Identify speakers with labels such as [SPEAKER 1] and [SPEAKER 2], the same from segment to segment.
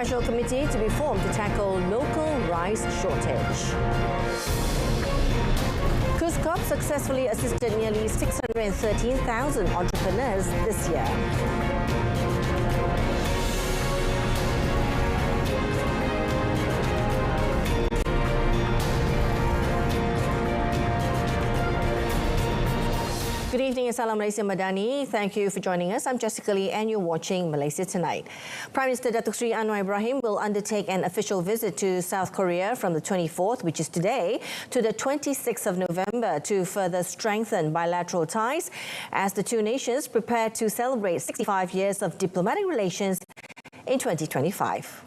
[SPEAKER 1] special committee to be formed to tackle local rice shortage. KUSKOP successfully assisted nearly 613,000 entrepreneurs this year. Good evening, Assalamualaikum Malaysia Madani. Thank you for joining us. I'm Jessica Lee and you're watching Malaysia Tonight. Prime Minister Datuk Seri Anwar Ibrahim will undertake an official visit to South Korea from the 24th, which is today, to the 26th of November to further strengthen bilateral ties as the two nations prepare to celebrate 65 years of diplomatic relations in 2025.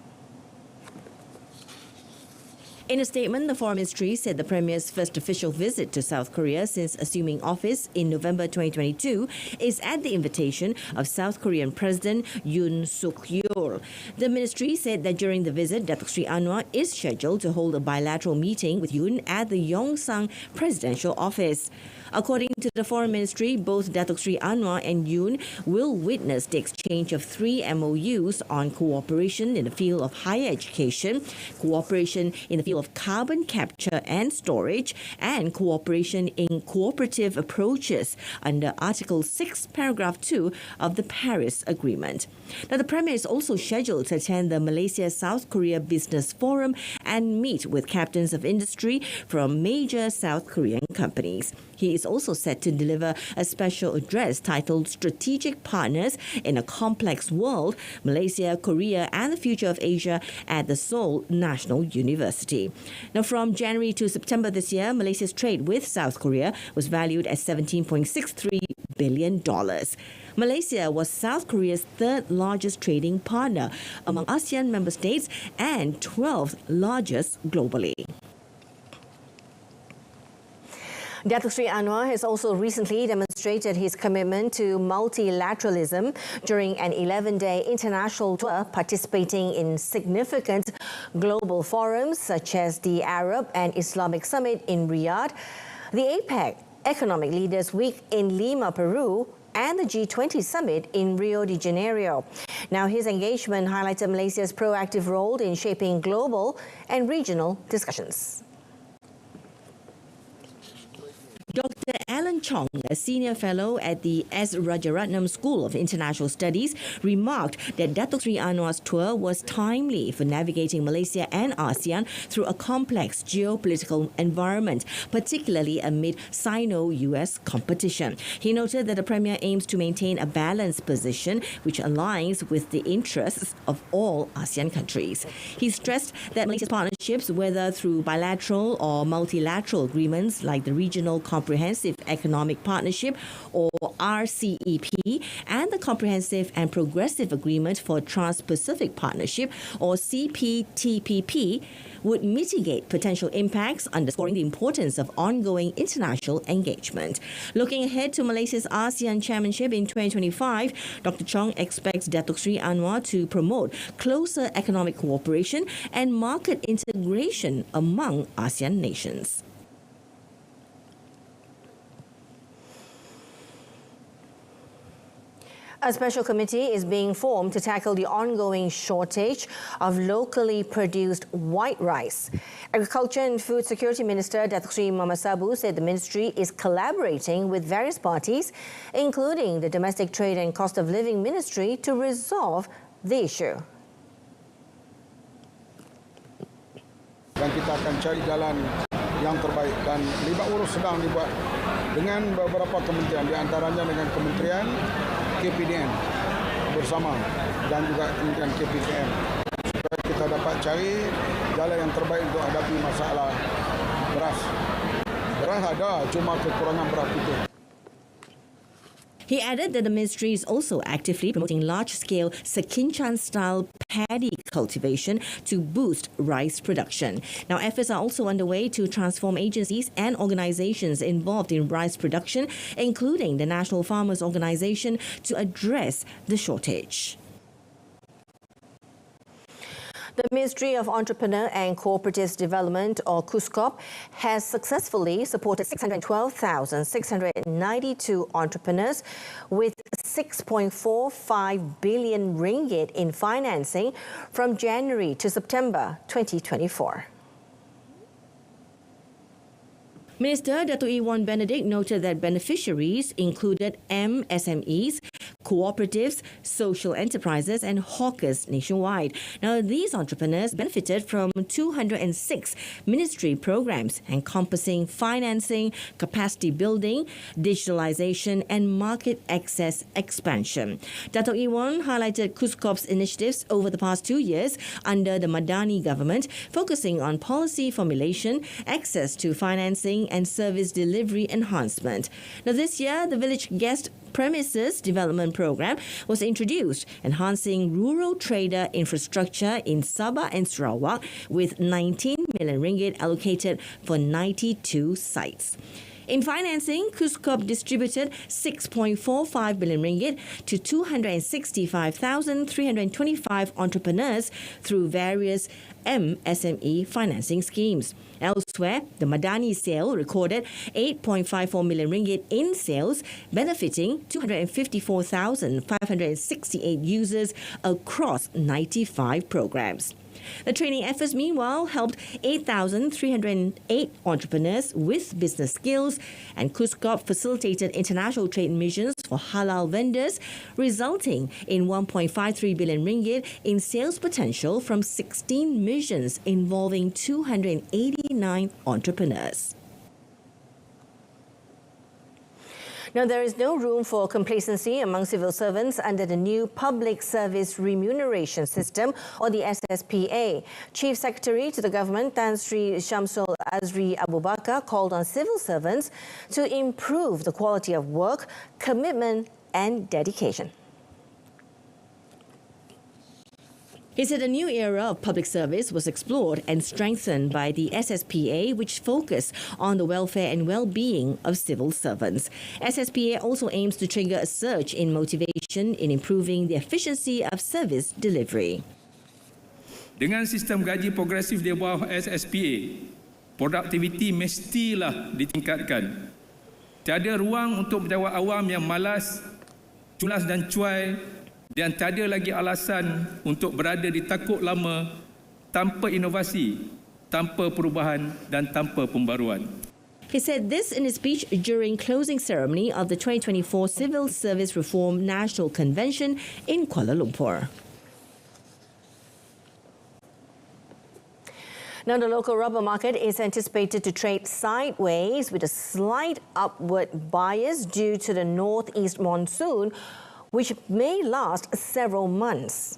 [SPEAKER 1] In a statement, the Foreign Ministry said the Premier's first official visit to South Korea since assuming office in November 2022 is at the invitation of South Korean President Yoon Suk-yeol. The Ministry said that during the visit, Datuk Seri Anwar is scheduled to hold a bilateral meeting with Yoon at the Yongsan Presidential Office. According to the Foreign Ministry, both Datuk Seri Anwar and Yoon will witness the exchange of 3 MOUs on cooperation in the field of higher education, cooperation in the field of carbon capture and storage, and cooperation in cooperative approaches under Article 6, Paragraph 2 of the Paris Agreement. Now, the Premier is also scheduled to attend the Malaysia-South Korea Business Forum and meet with captains of industry from major South Korean companies. He is also set to deliver a special address titled Strategic Partners in a Complex World, Malaysia, Korea and the Future of Asia at the Seoul National University. Now, from January to September this year, Malaysia's trade with South Korea was valued at $17.63 billion. Malaysia was South Korea's third largest trading partner among ASEAN member states and 12th largest globally. Datuk Seri Anwar has also recently demonstrated his commitment to multilateralism during an 11-day international tour participating in significant global forums such as the Arab and Islamic Summit in Riyadh, the APEC Economic Leaders Week in Lima, Peru, and the G20 Summit in Rio de Janeiro. Now, his engagement highlighted Malaysia's proactive role in shaping global and regional discussions. Dr. Alan Chong, a senior fellow at the S. Rajaratnam School of International Studies, remarked that Datuk Seri Anwar's tour was timely for navigating Malaysia and ASEAN through a complex geopolitical environment, particularly amid Sino-US competition. He noted that the Premier aims to maintain a balanced position which aligns with the interests of all ASEAN countries. He stressed that Malaysia's partnerships, whether through bilateral or multilateral agreements like the Regional Comprehensive Economic Partnership or RCEP and the Comprehensive and Progressive Agreement for Trans-Pacific Partnership or CPTPP, would mitigate potential impacts, underscoring the importance of ongoing international engagement. Looking ahead to Malaysia's ASEAN Chairmanship in 2025, Dr. Chong expects Datuk Seri Anwar to promote closer economic cooperation and market integration among ASEAN nations. A special committee is being formed to tackle the ongoing shortage of locally produced white rice. Agriculture and Food Security Minister Datuk Seri Muhammad Sabu said the ministry is collaborating with various parties, including the Domestic Trade and Cost of Living Ministry, to resolve the issue.
[SPEAKER 2] Dan kita akan cari jalan yang terbaik dan libat urus sedang dibuat dengan beberapa kementerian, di antaranya dengan Kementerian KPDN bersama dan juga Kementerian KPKM supaya kita dapat cari jalan yang terbaik untuk hadapi masalah beras. Beras ada, cuma kekurangan beras itu.
[SPEAKER 1] He added that the ministry is also actively promoting large-scale Sekinchan-style paddy cultivation to boost rice production. Now, efforts are also underway to transform agencies and organizations involved in rice production, including the National Farmers Organization, to address the shortage. The Ministry of Entrepreneur and Cooperative Development, or KUSKOP, has successfully supported 612,692 entrepreneurs with 6.45 billion ringgit in financing from January to September 2024. Minister Datuk Iwan Benedict noted that beneficiaries included MSMEs, cooperatives, social enterprises and hawkers nationwide. Now, these entrepreneurs benefited from 206 ministry programs encompassing financing, capacity building, digitalization and market access expansion. Datuk Iwan highlighted KUSKOP's initiatives over the past 2 years under the Madani government, focusing on policy formulation, access to financing and service delivery enhancement. Now, this year, the Village Guest Premises Development Program was introduced, enhancing rural trader infrastructure in Sabah and Sarawak with 19 million ringgit allocated for 92 sites. In financing, KUSKOP distributed 6.45 billion ringgit to 265,325 entrepreneurs through various MSME financing schemes. Elsewhere, the Madani sale recorded 8.54 million ringgit in sales, benefiting 254,568 users across 95 programs. The training efforts, meanwhile, helped 8,308 entrepreneurs with business skills, and KUSKOP facilitated international trade missions for halal vendors, resulting in 1.53 billion ringgit in sales potential from 16 missions involving 289 entrepreneurs. Now, there is no room for complacency among civil servants under the new Public Service Remuneration System, or the SSPA. Chief Secretary to the Government, Tan Sri Shamsul Azri Abu Bakar, called on civil servants to improve the quality of work, commitment and dedication. He said a new era of public service was explored and strengthened by the SSPA, which focused on the welfare and well-being of civil servants. SSPA also aims to trigger a surge in motivation in improving the efficiency of service delivery.
[SPEAKER 3] Dengan sistem gaji progresif di bawah SSPA, produktiviti mestilah ditingkatkan. Tiada ruang untuk pejabat awam yang malas, culas dan cuai, dan tiada lagi alasan untuk berada di takuk lama tanpa inovasi, tanpa perubahan dan tanpa pembaruan.
[SPEAKER 1] He said this in his speech during closing ceremony of the 2024 Civil Service Reform National Convention in Kuala Lumpur. Now, the local rubber market is anticipated to trade sideways with a slight upward bias due to the northeast monsoon, which may last several months.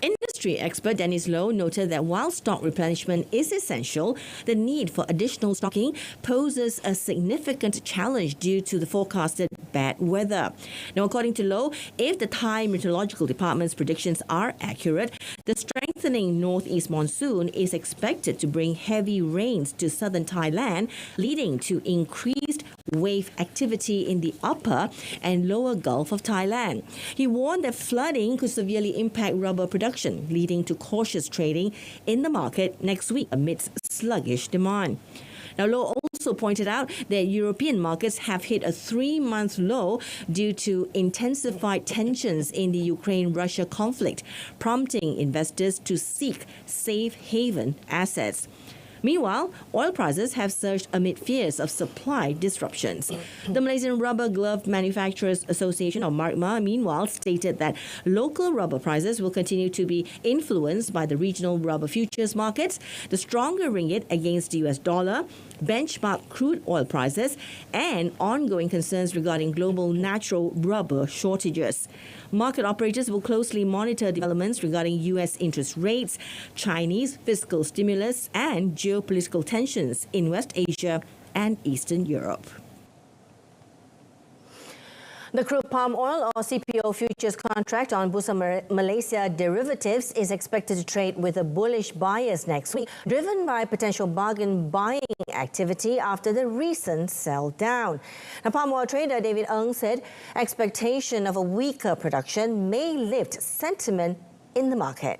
[SPEAKER 1] Industry expert Dennis Lowe noted that while stock replenishment is essential, the need for additional stocking poses a significant challenge due to the forecasted bad weather. Now, according to Lowe, if the Thai Meteorological Department's predictions are accurate, the strengthening northeast monsoon is expected to bring heavy rains to southern Thailand, leading to increased wave activity in the upper and lower Gulf of Thailand. He warned that flooding could severely impact rubber production, leading to cautious trading in the market next week amidst sluggish demand. Now, Lowe also pointed out that European markets have hit a 3-month low due to intensified tensions in the Ukraine-Russia conflict, prompting investors to seek safe haven assets. Meanwhile, oil prices have surged amid fears of supply disruptions. The Malaysian Rubber Glove Manufacturers Association, or MARCMA, meanwhile stated that local rubber prices will continue to be influenced by the regional rubber futures markets, the stronger ringgit against the US dollar, benchmark crude oil prices, and ongoing concerns regarding global natural rubber shortages. Market operators will closely monitor developments regarding US interest rates, Chinese fiscal stimulus, and geopolitical tensions in West Asia and Eastern Europe. The crude palm oil or CPO futures contract on Bursa Malaysia derivatives is expected to trade with a bullish bias next week, driven by potential bargain buying activity after the recent sell down. Now, palm oil trader David Ng said expectation of a weaker production may lift sentiment in the market.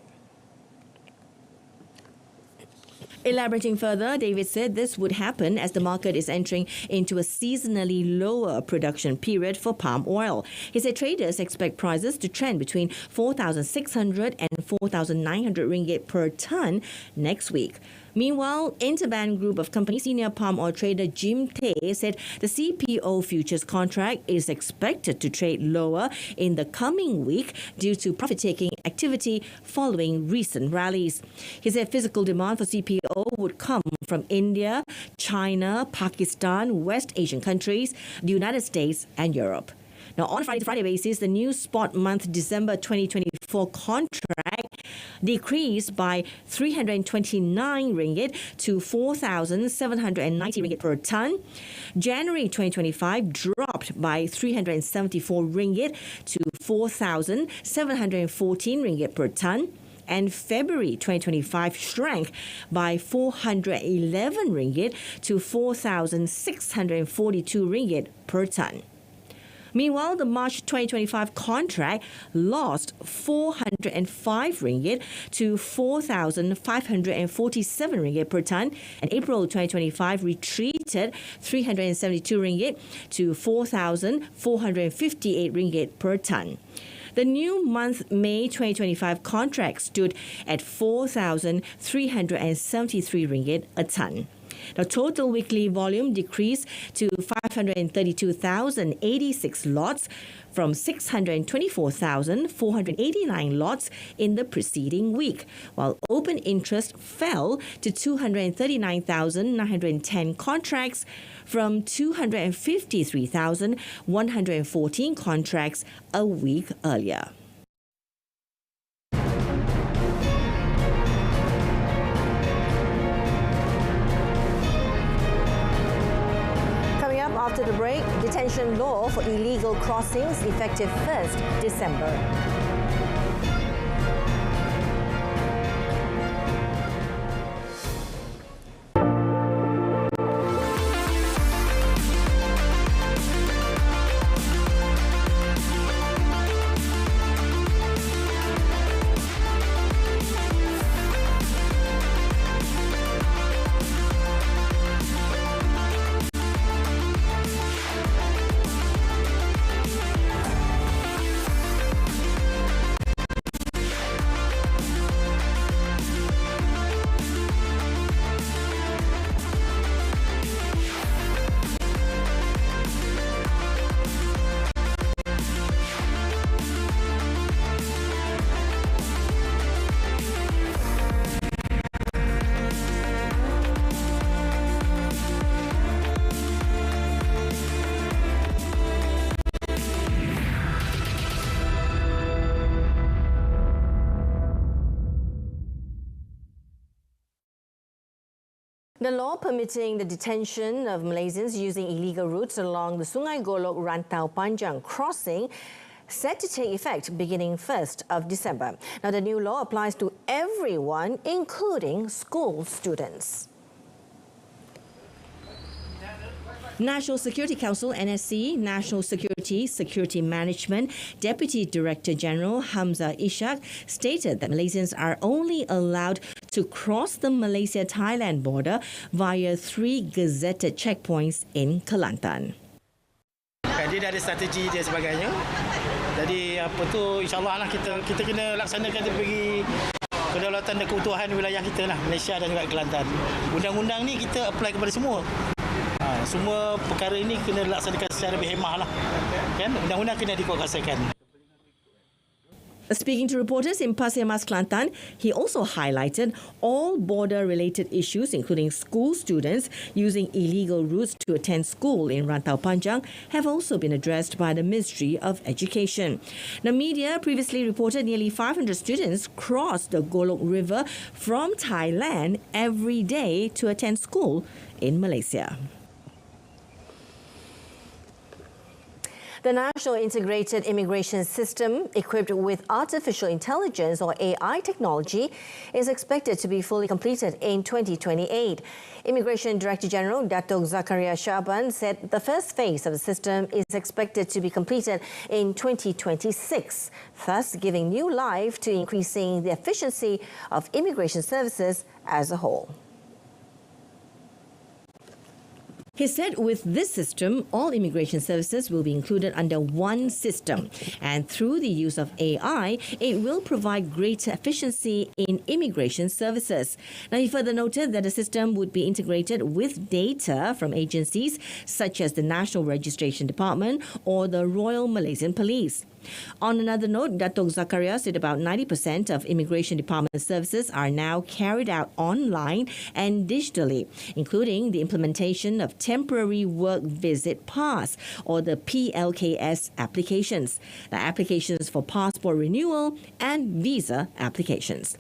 [SPEAKER 1] Elaborating further, David said this would happen as the market is entering into a seasonally lower production period for palm oil. He said traders expect prices to trend between 4,600 and 4,900 ringgit per tonne next week. Meanwhile, Interbank Group of Companies senior palm oil trader Jim Tay said the CPO futures contract is expected to trade lower in the coming week due to profit-taking activity following recent rallies. He said physical demand for CPO would come from India, China, Pakistan, West Asian countries, the United States and Europe. Now, on a Friday-to-Friday basis, the new spot month December 2024 contract decreased by 329 ringgit to 4,790 ringgit per tonne. January 2025 dropped by 374 ringgit to 4,714 ringgit per tonne. And February 2025 shrank by 411 ringgit to 4,642 ringgit per tonne. Meanwhile, the March 2025 contract lost 405 ringgit to 4,547 ringgit per tonne, and April 2025 retreated 372 ringgit to 4,458 ringgit per tonne. The new month May 2025 contract stood at 4,373 ringgit a tonne. The total weekly volume decreased to 532,086 lots from 624,489 lots in the preceding week, while open interest fell to 239,910 contracts from 253,114 contracts a week earlier. After the break, detention law for illegal crossings effective 1st December. The law permitting the detention of Malaysians using illegal routes along the Sungai Golok Rantau Panjang crossing set to take effect beginning 1st of December. Now, the new law applies to everyone, including school students. National Security Council NSC, National Security Management Deputy Director General Hamzah Ishak stated that Malaysians are only allowed to cross the Malaysia-Thailand border via 3 gazetted checkpoints in Kelantan.
[SPEAKER 4] Dia dah ada strategi dia sebagainya. Jadi apa tu insya-Allah lah kita kena laksanakan dia bagi kedaulatan dan keutuhan wilayah kita lah, Malaysia dan juga Kelantan. Undang-undang ni kita apply kepada semua. Semua perkara ini kena dilaksanakan secara berhemah lah. Kan? Undang-undang kena dikuatkuasakan.
[SPEAKER 1] Speaking to reporters in Pasir Mas, Kelantan, he also highlighted all border-related issues, including school students using illegal routes to attend school in Rantau Panjang, have also been addressed by the Ministry of Education. The media previously reported nearly 500 students crossed the Golok River from Thailand every day to attend school in Malaysia. The National Integrated Immigration System, equipped with artificial intelligence or AI technology, is expected to be fully completed in 2028. Immigration Director General Datuk Zakaria Shaban said the first phase of the system is expected to be completed in 2026, thus giving new life to increasing the efficiency of immigration services as a whole. He said with this system, all immigration services will be included under one system. And through the use of AI, it will provide greater efficiency in immigration services. Now, he further noted that the system would be integrated with data from agencies such as the National Registration Department or the Royal Malaysian Police. On another note, Datuk Zakaria said about 90% of Immigration Department services are now carried out online and digitally, including the implementation of Temporary Work Visit Pass or the PLKS applications, the applications for passport renewal and visa applications.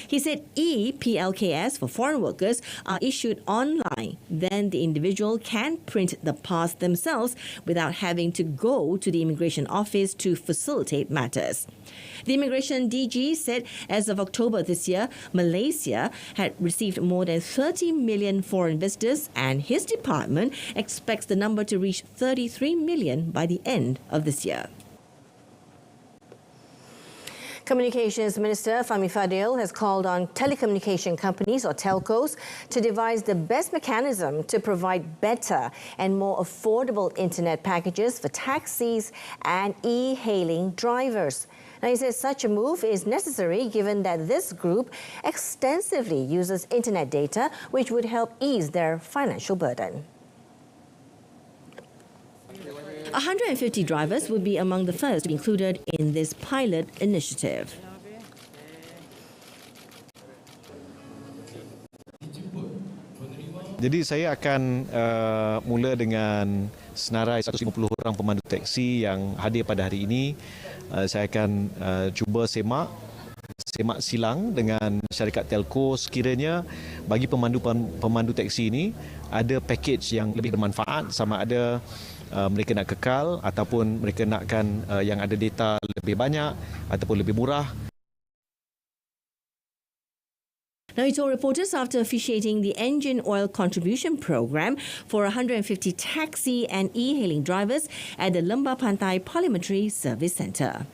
[SPEAKER 1] He said e-PLKS for foreign workers are issued online. Then the individual can print the pass themselves without having to go to the immigration office to facilitate matters. The immigration DG said as of October this year, Malaysia had received more than 30 million foreign visitors, and his department expects the number to reach 33 million by the end of this year. Communications Minister Fahmi Fadil has called on telecommunication companies or telcos to devise the best mechanism to provide better and more affordable internet packages for taxis and e-hailing drivers. Now, he says such a move is necessary given that this group extensively uses internet data, which would help ease their financial burden. 150 drivers would be among the first to be included in this pilot initiative.
[SPEAKER 5] Jadi saya akan mula dengan senarai 150 orang pemandu teksi yang hadir pada hari ini. Saya akan cuba semak silang dengan syarikat telco sekiranya bagi pemandu teksi ini ada package yang lebih bermanfaat, sama ada mereka nak kekal ataupun mereka nakkan yang ada data lebih banyak ataupun lebih murah.
[SPEAKER 1] Now, he told reporters after officiating the engine oil contribution program for 150 taxi and e-hailing drivers at the Lembah Pantai Parliamentary Service Centre.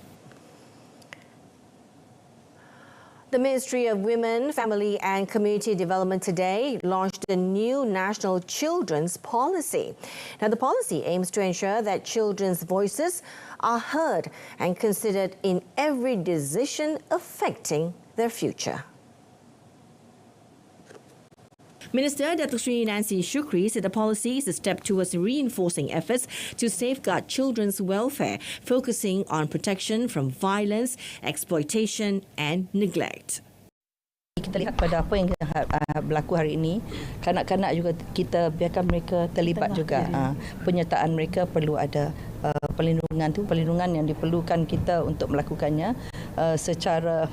[SPEAKER 1] The Ministry of Women, Family and Community Development today launched a new national children's policy. Now, the policy aims to ensure that children's voices are heard and considered in every decision affecting their future. Minister Datuk Sri Nancy Shukri said the policy is a step towards reinforcing efforts to safeguard children's welfare, focusing on protection from violence, exploitation and neglect.
[SPEAKER 6] Kita lihat pada apa yang berlaku hari ini, kanak-kanak juga kita biarkan mereka terlibat juga. Penyertaan mereka perlu ada perlindungan yang diperlukan kita untuk melakukannya secara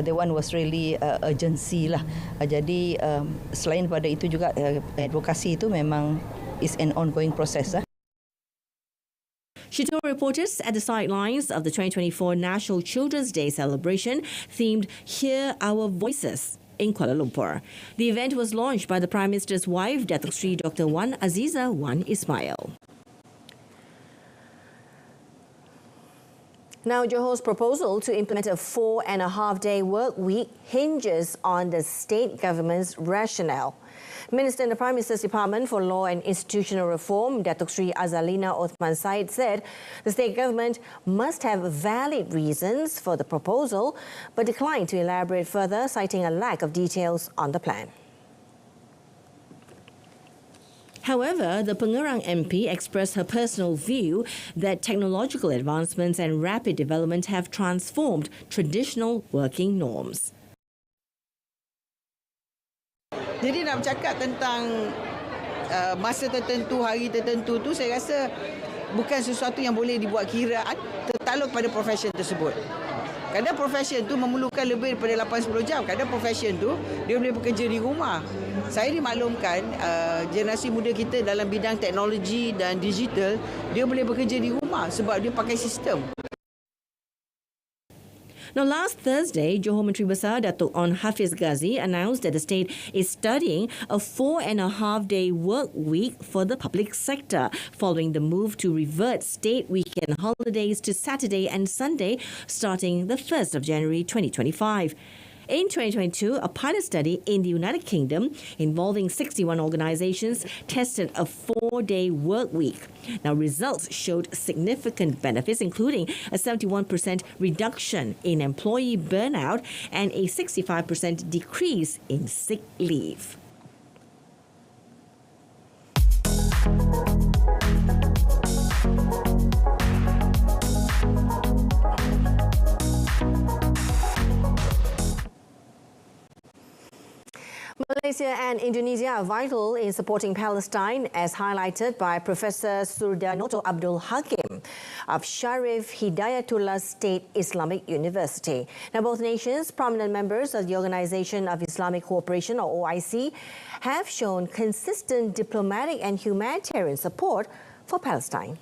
[SPEAKER 6] the one was really urgency lah. Jadi selain pada itu juga advokasi itu memang is an ongoing process lah.
[SPEAKER 1] She told reporters at the sidelines of the 2024 National Children's Day celebration themed Hear Our Voices in Kuala Lumpur. The event was launched by the Prime Minister's wife, Datuk Sri Dr. Wan Aziza Wan Ismail. Now, Johor's proposal to implement a 4.5-day work week hinges on the state government's rationale. Minister in the Prime Minister's Department for Law and Institutional Reform, Datuk Sri Azalina Othman Said, said the state government must have valid reasons for the proposal, but declined to elaborate further, citing a lack of details on the plan. However, the Pengerang MP expressed her personal view that technological advancements and rapid development have transformed traditional working norms.
[SPEAKER 7] Jadi nak bercakap tentang masa tertentu, hari tertentu tu, saya rasa bukan sesuatu yang boleh dibuat kiraan tertakluk pada profession tersebut. Kadang profession tu memerlukan lebih daripada 8-10 jam. Kadang profession tu dia boleh bekerja di rumah. Saya dimaklumkan generasi muda kita dalam bidang teknologi dan digital, dia boleh bekerja di rumah sebab dia pakai sistem.
[SPEAKER 1] Now, last Thursday, Johor Menteri Besar Datuk On Hafiz Ghazi announced that the state is studying a 4.5-day work week for the public sector, following the move to revert state weekend holidays to Saturday and Sunday starting the 1st of January 2025. In 2022, a pilot study in the United Kingdom involving 61 organizations tested a 4-day work week. Now, results showed significant benefits, including a 71% reduction in employee burnout and a 65% decrease in sick leave. Malaysia and Indonesia are vital in supporting Palestine, as highlighted by Professor Sudarnoto Abdul Hakim of Sharif Hidayatullah State Islamic University. Now, both nations, prominent members of the Organization of Islamic Cooperation, or OIC, have shown consistent diplomatic and humanitarian support for Palestine.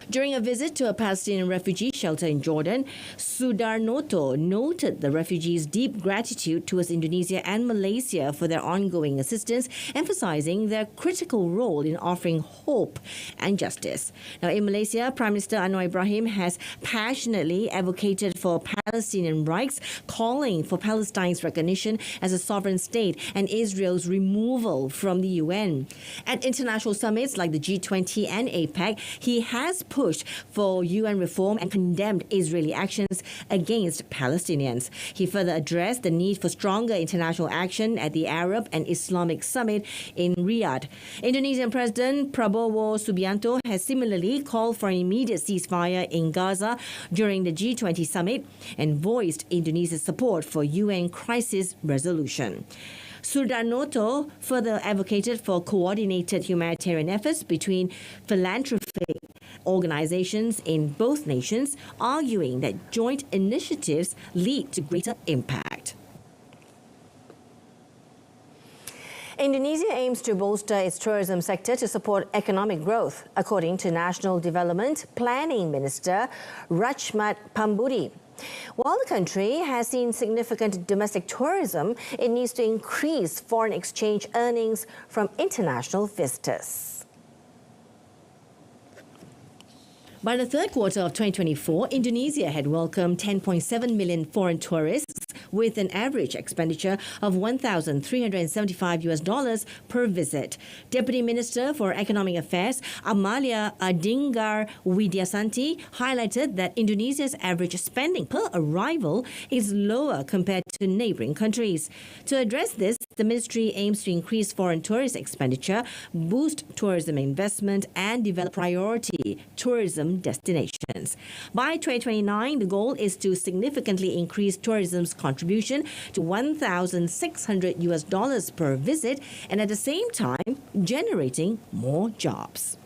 [SPEAKER 1] During a visit to a Palestinian refugee shelter in Jordan, Sudarnoto noted the refugees' deep gratitude towards Indonesia and Malaysia for their ongoing assistance, emphasizing their critical role in offering hope and justice. Now, in Malaysia, Prime Minister Anwar Ibrahim has passionately advocated for Palestinian rights, calling for Palestine's recognition as a sovereign state and Israel's removal from the UN. At international summits like the G20 and APEC, he has pushed for UN reform and condemned Israeli actions against Palestinians. He further addressed the need for stronger international action at the Arab and Islamic Summit in Riyadh. Indonesian President Prabowo Subianto has similarly called for an immediate ceasefire in Gaza during the G20 summit and voiced Indonesia's support for UN crisis resolution. Sudarnoto further advocated for coordinated humanitarian efforts between philanthropic organizations in both nations, arguing that joint initiatives lead to greater impact. Indonesia aims to bolster its tourism sector to support economic growth, according to National Development Planning Minister Rachmat Pambudi. While the country has seen significant domestic tourism, it needs to increase foreign exchange earnings from international visitors. By the third quarter of 2024, Indonesia had welcomed 10.7 million foreign tourists with an average expenditure of $1,375 per visit. Deputy Minister for Economic Affairs Amalia Adinggar Widyasanti highlighted that Indonesia's average spending per arrival is lower compared to neighbouring countries. To address this, the ministry aims to increase foreign tourist expenditure, boost tourism investment and develop priority tourism destinations. By 2029, the goal is to significantly increase tourism's contribution to $1,600 per visit and at the same time generating more jobs.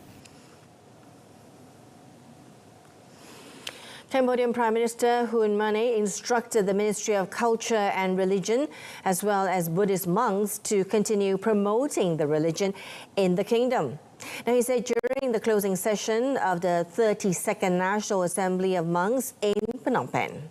[SPEAKER 1] Cambodian Prime Minister Hun Manet instructed the Ministry of Culture and Religion as well as Buddhist monks to continue promoting the religion in the kingdom. Now, he said during the closing session of the 32nd National Assembly of Monks in Phnom Penh.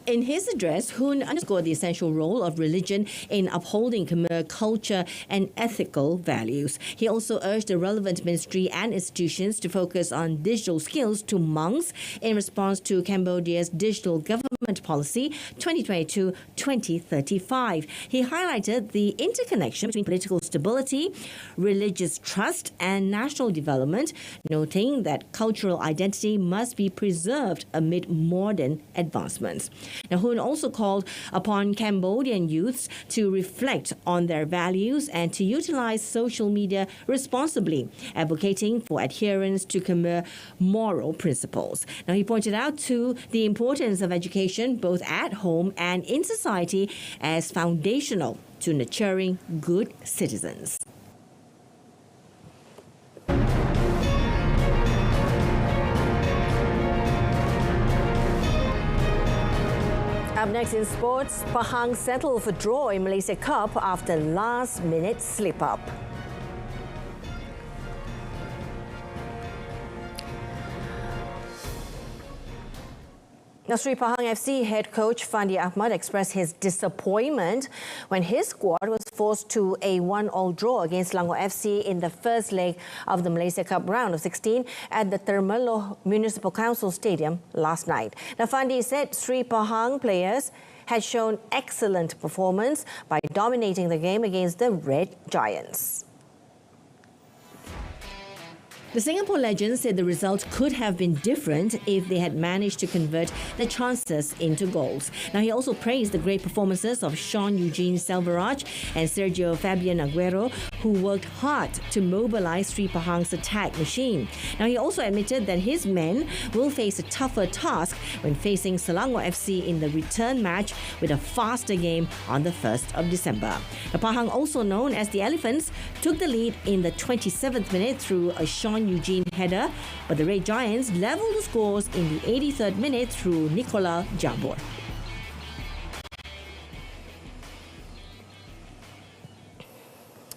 [SPEAKER 1] In his address, Hun underscored the essential role of religion in upholding Khmer culture and ethical values. He also urged the relevant ministry and institutions to focus on digital skills to monks in response to Cambodia's digital government policy 2022-2035. He highlighted the interconnection between political stability, religious trust, and national development, noting that cultural identity must be preserved amid modern advancements. Now, Hun also called upon Cambodian youths to reflect on their values and to utilize social media responsibly, advocating for adherence to Khmer moral principles. Now, he pointed out to the importance of education both at home and in society as foundational to nurturing good citizens. Up next in sports, Pahang settled for draw in Malaysia Cup after last-minute slip-up. Now, Sri Pahang FC head coach Fandi Ahmad expressed his disappointment when his squad was forced to a 1-1 draw against Selangor FC in the first leg of the Malaysia Cup round of 16 at the Terima Municipal Council Stadium last night. Now, Fandi said Sri Pahang players had shown excellent performance by dominating the game against the Red Giants. The Singapore legend said the result could have been different if they had managed to convert the chances into goals. Now, he also praised the great performances of Sean Eugene Selvaraj and Sergio Fabian Aguero, who worked hard to mobilise Sri Pahang's attack machine. Now, he also admitted that his men will face a tougher task when facing Selangor FC in the return match with a faster game on the 1st of December. The Pahang, also known as the Elephants, took the lead in the 27th minute through a Sean Eugene header, but the Red Giants levelled the scores in the 83rd minute through Nicola Jabor.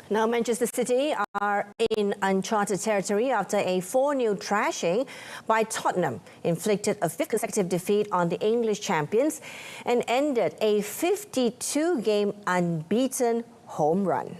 [SPEAKER 1] Now, Manchester City are in uncharted territory after a 4-0 thrashing by Tottenham inflicted a 5th consecutive defeat on the English champions and ended a 52-game unbeaten home run.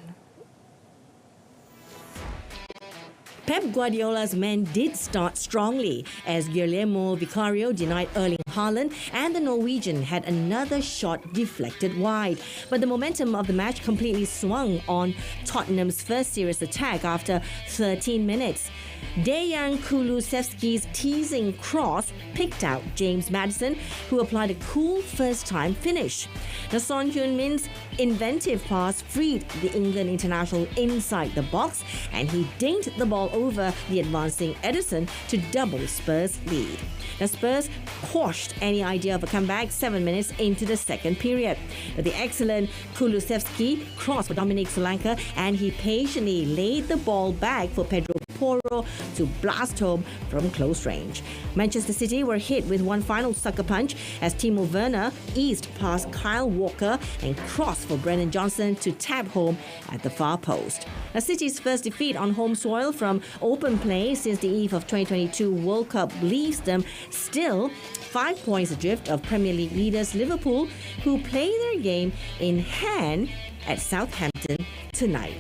[SPEAKER 1] Pep Guardiola's men did start strongly as Guillermo Vicario denied Erling Haaland and the Norwegian had another shot deflected wide. But the momentum of the match completely swung on Tottenham's first serious attack after 13 minutes. Dejan Kulusevski's teasing cross picked out James Maddison, who applied a cool first-time finish. Now, Son Heung-min's inventive pass freed the England international inside the box, and he dinked the ball over the advancing Ederson to double Spurs' lead. The Spurs quashed any idea of a comeback 7 minutes into the second period. The excellent Kulusevski crossed for Dominic Solanke, and he patiently laid the ball back for Pedro Porro to blast home from close range. Manchester City were hit with one final sucker punch as Timo Werner eased past Kyle Walker and crossed for Brennan Johnson to tap home at the far post. Now, City's first defeat on home soil from open play since the eve of 2022 World Cup leaves them still 5 points adrift of Premier League leaders Liverpool, who play their game in hand at Southampton tonight.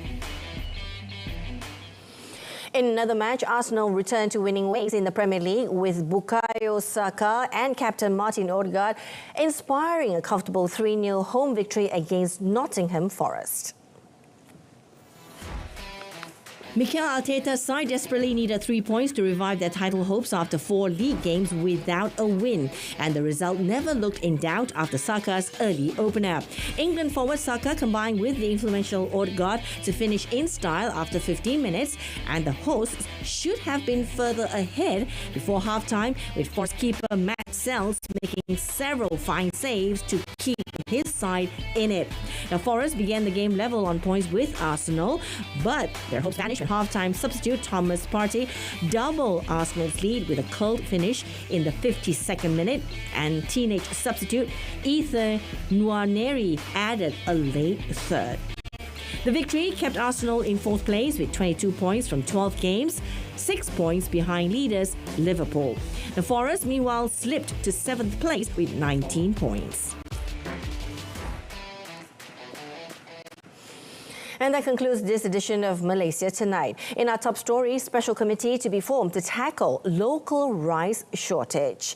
[SPEAKER 1] In another match, Arsenal returned to winning ways in the Premier League with Bukayo Saka and captain Martin Odegaard inspiring a comfortable 3-0 home victory against Nottingham Forest. Mikel Arteta's side desperately needed 3 points to revive their title hopes after 4 league games without a win, and the result never looked in doubt after Saka's early opener. England forward Saka combined with the influential Odegaard to finish in style after 15 minutes, and the hosts should have been further ahead before half-time, with Forest keeper Matt Sells making several fine saves to keep his side in it. Now, Forest began the game level on points with Arsenal, but their hopes vanished when half-time substitute Thomas Partey doubled Arsenal's lead with a curled finish in the 52nd minute, and teenage substitute Ethan Nwaneri added a late third. The victory kept Arsenal in 4th place with 22 points from 12 games, 6 points behind leaders Liverpool. The Forest, meanwhile, slipped to 7th place with 19 points. And that concludes this edition of Malaysia Tonight. In our top story, special committee to be formed to tackle local rice shortage.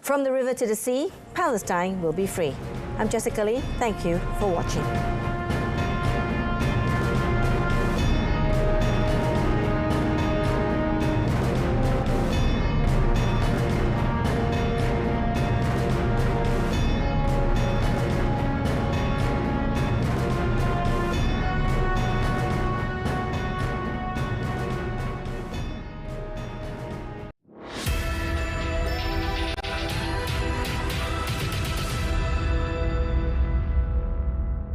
[SPEAKER 1] From the river to the sea, Palestine will be free. I'm Jessica Lee. Thank you for watching.